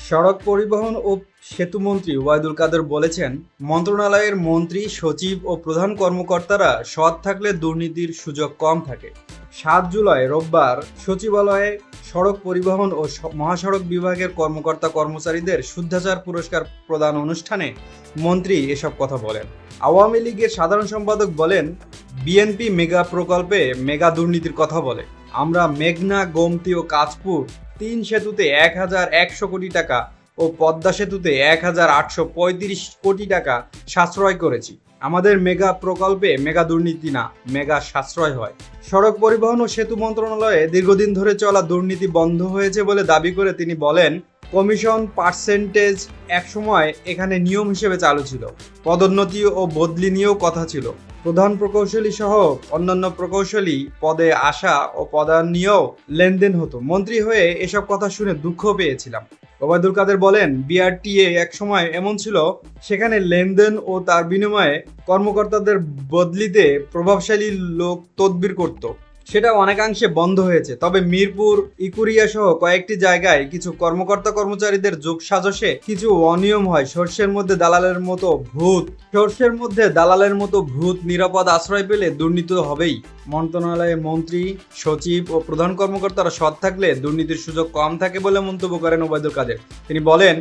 সড়ক পরিবহন ও সেতুমন্ত্রী ওবায়দুল কাদের বলেছেন, মন্ত্রণালয়ের মন্ত্রী, সচিব ও প্রধান কর্মকর্তারা সৎ থাকলে দুর্নীতির সুযোগ কম থাকে। ৭ জুলাই রোববার সচিবালয়ে সড়ক পরিবহন ও মহাসড়ক বিভাগের কর্মকর্তা কর্মচারীদের শুদ্ধাচার পুরস্কার প্রদান অনুষ্ঠানে মন্ত্রী এসব কথা বলেন। আওয়ামী লীগের সাধারণ সম্পাদক বলেন, বিএনপি মেগা প্রকল্পে মেগা দুর্নীতির কথা বলে। আমরা মেঘনা, গোমতী ও কাঁচপুর ৩ সেতুতে ১,১০০ কোটি টাকা ও পদ্মা সেতুতে ১,৮৩৫ কোটি টাকা সাশ্রয় করেছি। আমাদের মেগা প্রকল্পে মেগা দুর্নীতি না, মেগা সাশ্রয় হয়। সড়ক পরিবহন ও সেতু মন্ত্রণালয়ে দীর্ঘদিন ধরে চলা দুর্নীতি বন্ধ হয়েছে বলে দাবি করে তিনি বলেন, কমিশন পার্সেন্টেজ একসময় এখানে নিয়ম হিসেবে চালু ছিল। পদোন্নতি ও বদলি নিয়েও কথা ছিল। প্রধান প্রকৌশলী সহ অন্যান্য প্রকৌশলী পদে আসা ও পদায়ন নিয়েও লেনদেন হতো। মন্ত্রী হয়ে এসব কথা শুনে দুঃখ পেয়েছিলাম। ওবায়দুল কাদের বলেন, বিআরটিএ এক সময় এমন ছিল, সেখানে লেনদেন ও তার বিনিময়ে কর্মকর্তাদের বদলিতে প্রভাবশালী লোক তদবির করত। সেটা অনেকাংশে বন্ধ হয়েছে। তবে মিরপুর, ইকুরিয়া সহ কয়েকটি জায়গায় কিছু কর্মকর্তা কর্মচারীদের যোগসাজশে কিছু অনিয়ম হয়। সর্ষের মধ্যে দালালের মতো ভূত নিরাপদ আশ্রয় পেলে দুর্নীতি হবেই। মন্ত্রণালয়ের মন্ত্রী, সচিব ও প্রধান কর্মকর্তারা সৎ থাকলে দুর্নীতির সুযোগ কম থাকে বলে মন্তব্য করেন ওবায়দুল কাদের। তিনি বলেন,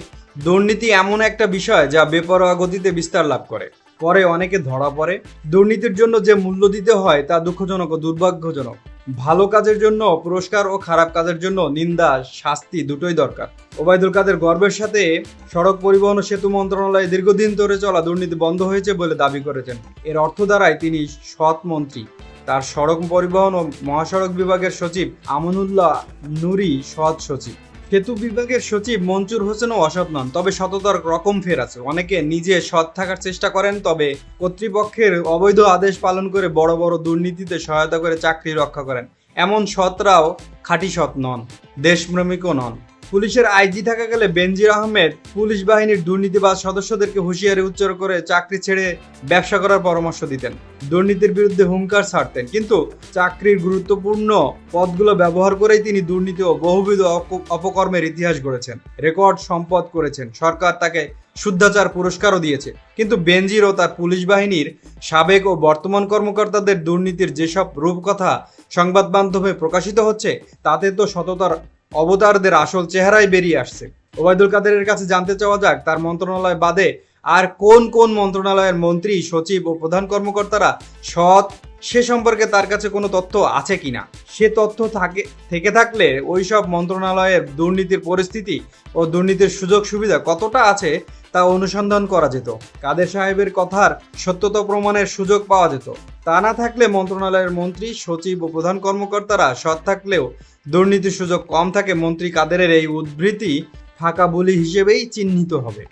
দুর্নীতি এমন একটা বিষয় যা বেপরোয়া গতিতে বিস্তার লাভ করে। পরে অনেকে ধরা পড়ে। দুর্নীতির জন্য যে মূল্য দিতে হয় তা দুঃখজনক ও দুর্ভাগ্যজনক। ভালো কাজের জন্য পুরস্কার ও খারাপ কাজের জন্য নিন্দা, শাস্তি দুটোই দরকার। ওবায়দুল কাদের গর্বের সাথে সড়ক পরিবহন ও সেতু মন্ত্রণালয়ে দীর্ঘদিন ধরে চলা দুর্নীতি বন্ধ হয়েছে বলে দাবি করেছেন। এর অর্থ দাঁড়ায় তিনি সৎ মন্ত্রী। তার সড়ক পরিবহন ও মহাসড়ক বিভাগের সচিব আমানুল্লাহ নুরি সৎ সচিব। সেতু বিভাগের সচিব মনজুর হোসেনও অসৎ নন, তবে সততার রকম ফের আছে। অনেকে নিজে সৎ থাকার চেষ্টা করেন, তবে কর্তৃপক্ষের অবৈধ আদেশ পালন করে বড় বড় দুর্নীতিতে সহায়তা করে চাকরি রক্ষা করেন। এমন সৎরাও খাঁটি সৎ নন, দেশপ্রেমিকও নন। পুলিশের আইজি থাকা গেলে বেনজির আহমেদ পুলিশ বাহিনীর দুর্নীতিবাজ সদস্যদেরকে হুঁশিয়ারি উচ্চারণ করে চাকরি ছেড়ে ব্যবসা করার পরামর্শ দিতেন, দুর্নীতির বিরুদ্ধে হুঙ্কার ছাড়তেন। কিন্তু চাকরির গুরুত্বপূর্ণ পদগুলো ব্যবহার করেই তিনি দুর্নীতি ও বহুবিধ অপকর্মের ইতিহাস গড়েছেন, রেকর্ড সম্পদ করেছেন। সরকার তাকে শুদ্ধাচার পুরস্কারও দিয়েছে। কিন্তু বেনজির ও তার পুলিশ বাহিনীর সাবেক ও বর্তমান কর্মকর্তাদের দুর্নীতির যেসব রূপকথা সংবাদ মাধ্যমে প্রকাশিত হচ্ছে, তাতে তো সততার অবতারদের আসল চেহারাই বেরিয়ে আসছে। ওবায়দুল কাদেরের কাছে জানতে চাওয়া যাক, তার মন্ত্রণালয় বাদে আর কোন কোন মন্ত্রণালয়ের মন্ত্রী, সচিব ও প্রধান কর্মকর্তারা সৎ, সে সম্পর্কে তার কাছে কোনো তথ্য আছে কিনা। সে তথ্য থেকে থাকলে ওই সব মন্ত্রণালয়ের দুর্নীতির পরিস্থিতি ও দুর্নীতির সুযোগ সুবিধা কতটা আছে তা অনুসন্ধান করা যেত। কাদের সাহেবের কথার সত্যতা প্রমাণের সুযোগ পাওয়া যেত। তা না থাকলে মন্ত্রণালয়ের মন্ত্রী, সচিব ও প্রধান কর্মকর্তারা সৎ থাকলেও দুর্নীতির সুযোগ কম থাকে। মন্ত্রী কাদেরের এই উদ্ধৃতি ফাঁকা বুলি হিসেবেই চিহ্নিত হবে।